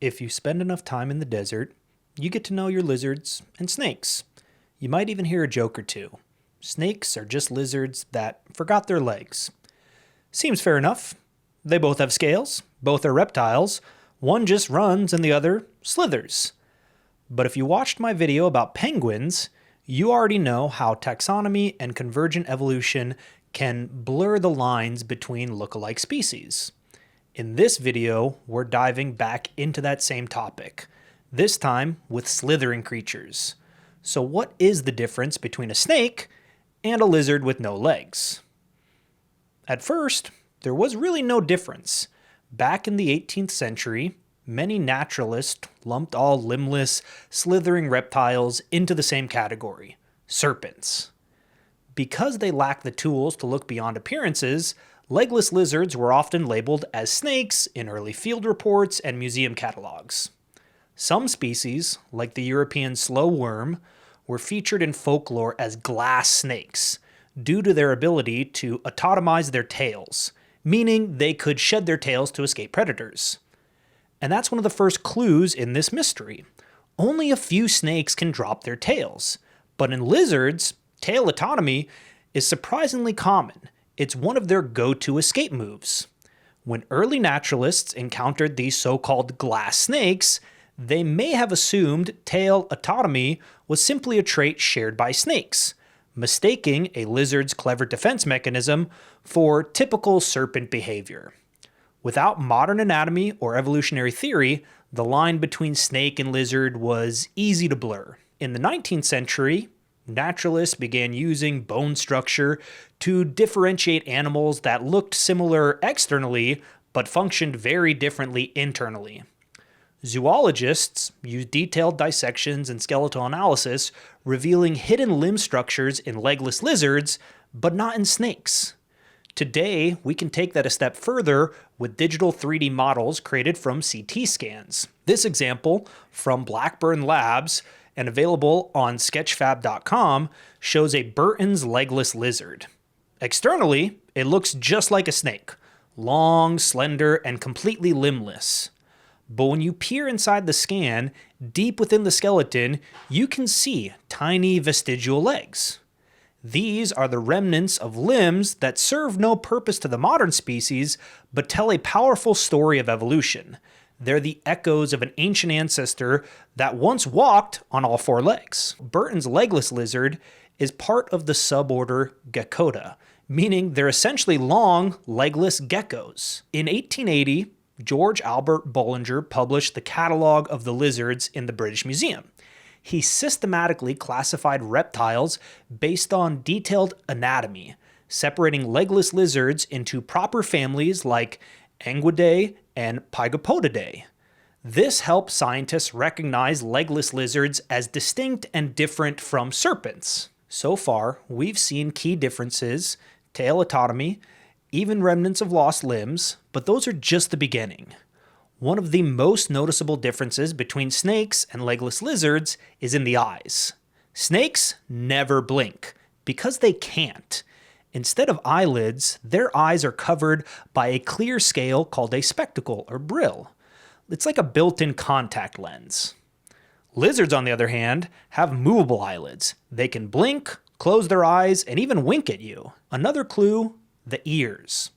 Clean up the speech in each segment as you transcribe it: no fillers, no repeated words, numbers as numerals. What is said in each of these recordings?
If you spend enough time in the desert, you get to know your lizards and snakes. You might even hear a joke or two. Snakes are just lizards that forgot their legs. Seems fair enough. They both have scales, both are reptiles, one just runs and the other slithers. But if you watched my video about penguins, you already know how taxonomy and convergent evolution can blur the lines between lookalike species. In this video, we're diving back into that same topic, this time with slithering creatures. So what is the difference between a snake and a lizard with no legs? At first, there was really no difference. Back in the 18th century, many naturalists lumped all limbless, slithering reptiles into the same category, serpents. Because they lacked the tools to look beyond appearances, legless lizards were often labeled as snakes in early field reports and museum catalogs. Some species, like the European slow worm, were featured in folklore as glass snakes due to their ability to autotomize their tails, meaning they could shed their tails to escape predators. And that's one of the first clues in this mystery. Only a few snakes can drop their tails, but in lizards, tail autonomy is surprisingly common. It's one of their go-to escape moves. When early naturalists encountered these so-called glass snakes, they may have assumed tail autonomy was simply a trait shared by snakes, mistaking a lizard's clever defense mechanism for typical serpent behavior. Without modern anatomy or evolutionary theory, the line between snake and lizard was easy to blur. In the 19th century, naturalists began using bone structure to differentiate animals that looked similar externally but functioned very differently internally. Zoologists used detailed dissections and skeletal analysis, revealing hidden limb structures in legless lizards, but not in snakes. Today, we can take that a step further with digital 3D models created from CT scans. This example from Blackburn Labs and available on sketchfab.com shows a Burton's legless lizard. Externally, it looks just like a snake, long, slender, and completely limbless. But when you peer inside the scan, deep within the skeleton, you can see tiny vestigial legs. These are the remnants of limbs that serve no purpose to the modern species, but tell a powerful story of evolution. They're the echoes of an ancient ancestor that once walked on all four legs. Burton's legless lizard is part of the suborder Geckoda, meaning they're essentially long, legless geckos. In 1880, George Albert Bullinger published the Catalogue of the Lizards in the British Museum. He systematically classified reptiles based on detailed anatomy, separating legless lizards into proper families like Anguidae and Pygopodidae. This helped scientists recognize legless lizards as distinct and different from serpents. So far, we've seen key differences, tail autonomy, even remnants of lost limbs, but those are just the beginning. One of the most noticeable differences between snakes and legless lizards is in the eyes. Snakes never blink, because they can't. Instead of eyelids, their eyes are covered by a clear scale called a spectacle or brill. It's like a built-in contact lens. Lizards, on the other hand, have movable eyelids. They can blink, close their eyes, and even wink at you. Another clue, the ears.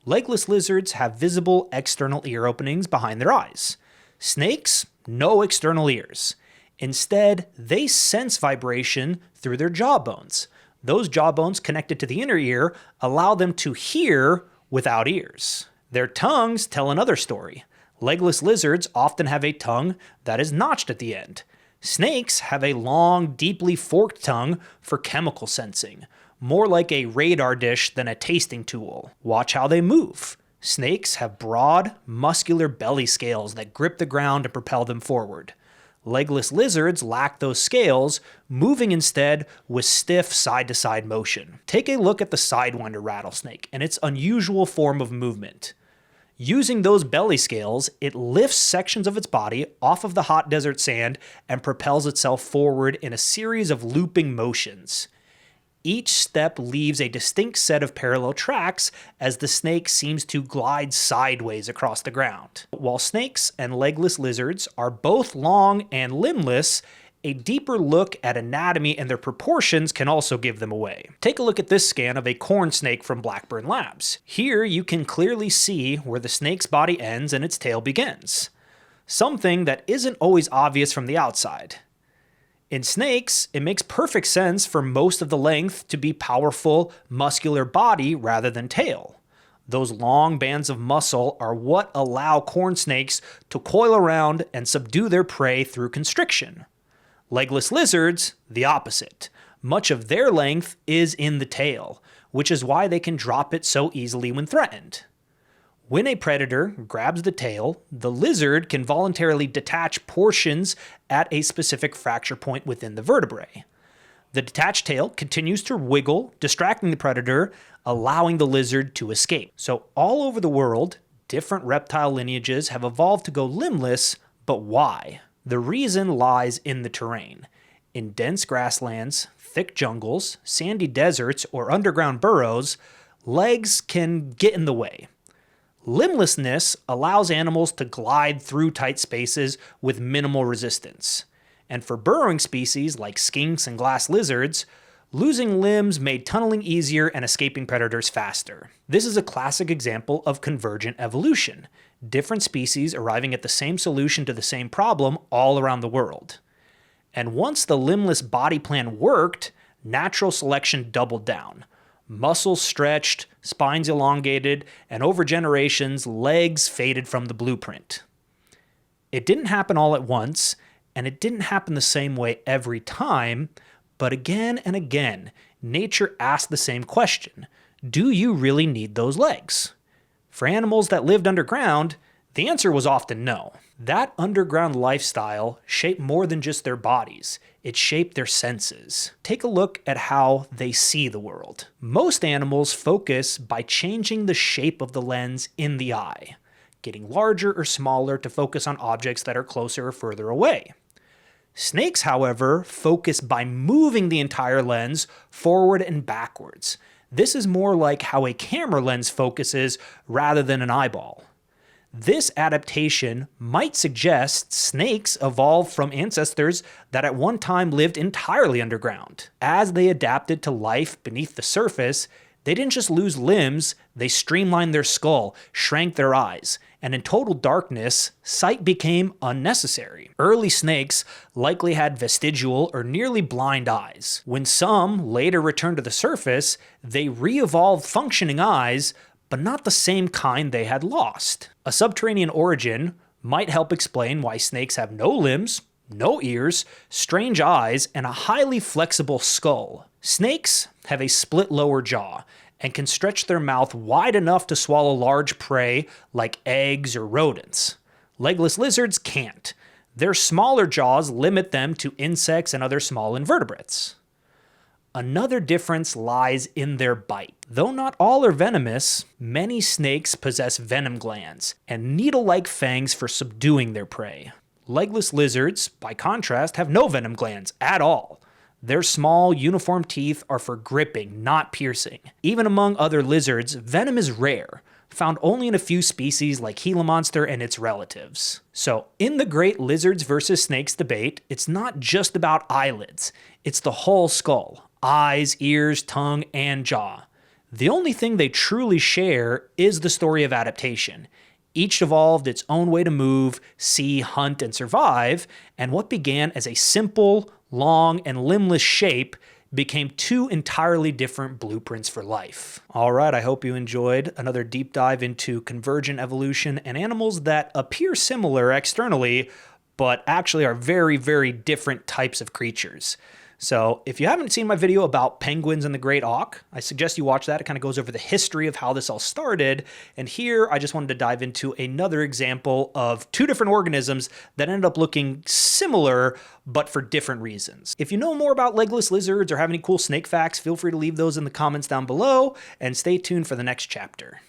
Legless lizards have visible external ear openings behind their eyes. Snakes, no external ears. Instead, they sense vibration through their jawbones. Those jawbones connected to the inner ear allow them to hear without ears. Their tongues tell another story. Legless lizards often have a tongue that is notched at the end. Snakes have a long, deeply forked tongue for chemical sensing, more like a radar dish than a tasting tool. Watch how they move. Snakes have broad, muscular belly scales that grip the ground and propel them forward. Legless lizards lack those scales, moving instead with stiff side-to-side motion. Take a look at the sidewinder rattlesnake and its unusual form of movement. Using those belly scales, it lifts sections of its body off of the hot desert sand and propels itself forward in a series of looping motions. Each step leaves a distinct set of parallel tracks as the snake seems to glide sideways across the ground. While snakes and legless lizards are both long and limbless, a deeper look at anatomy and their proportions can also give them away. Take a look at this scan of a corn snake from Blackburn Labs. Here you can clearly see where the snake's body ends and its tail begins, something that isn't always obvious from the outside. In snakes, it makes perfect sense for most of the length to be powerful, muscular body rather than tail. Those long bands of muscle are what allow corn snakes to coil around and subdue their prey through constriction. Legless lizards, the opposite. Much of their length is in the tail, which is why they can drop it so easily when threatened. When a predator grabs the tail, the lizard can voluntarily detach portions at a specific fracture point within the vertebrae. The detached tail continues to wiggle, distracting the predator, allowing the lizard to escape. So all over the world, different reptile lineages have evolved to go limbless, but why? The reason lies in the terrain. In dense grasslands, thick jungles, sandy deserts, or underground burrows, legs can get in the way. Limblessness allows animals to glide through tight spaces with minimal resistance. And for burrowing species like skinks and glass lizards, losing limbs made tunneling easier and escaping predators faster. This is a classic example of convergent evolution, different species arriving at the same solution to the same problem all around the world. And once the limbless body plan worked, natural selection doubled down. Muscles stretched, spines elongated, and over generations, legs faded from the blueprint. It didn't happen all at once, and it didn't happen the same way every time, but again and again, nature asked the same question: do you really need those legs? For animals that lived underground, the answer was often no. That underground lifestyle shaped more than just their bodies. It shaped their senses. Take a look at how they see the world. Most animals focus by changing the shape of the lens in the eye, getting larger or smaller to focus on objects that are closer or further away. Snakes, however, focus by moving the entire lens forward and backwards. This is more like how a camera lens focuses rather than an eyeball. This adaptation might suggest snakes evolved from ancestors that at one time lived entirely underground. As they adapted to life beneath the surface, they didn't just lose limbs, they streamlined their skull, shrank their eyes, and in total darkness, sight became unnecessary. Early snakes likely had vestigial or nearly blind eyes. When some later returned to the surface, they re-evolved functioning eyes, but not the same kind they had lost. A subterranean origin might help explain why snakes have no limbs, no ears, strange eyes, and a highly flexible skull. Snakes have a split lower jaw and can stretch their mouth wide enough to swallow large prey like eggs or rodents. Legless lizards can't. Their smaller jaws limit them to insects and other small invertebrates. Another difference lies in their bite. Though not all are venomous, many snakes possess venom glands and needle-like fangs for subduing their prey. Legless lizards, by contrast, have no venom glands at all. Their small, uniform teeth are for gripping, not piercing. Even among other lizards, venom is rare, found only in a few species like Gila monster and its relatives. So, in the great lizards versus snakes debate, it's not just about eyelids, it's the whole skull. Eyes, ears, tongue, and jaw. The only thing they truly share is the story of adaptation. Each evolved its own way to move, see, hunt, and survive, and what began as a simple, long, and limbless shape became two entirely different blueprints for life. All right, I hope you enjoyed another deep dive into convergent evolution and animals that appear similar externally, but actually are very, very different types of creatures. So if you haven't seen my video about penguins and the great auk, I suggest you watch that. It kind of goes over the history of how this all started. And here I just wanted to dive into another example of two different organisms that ended up looking similar, but for different reasons. If you know more about legless lizards or have any cool snake facts, feel free to leave those in the comments down below and stay tuned for the next chapter.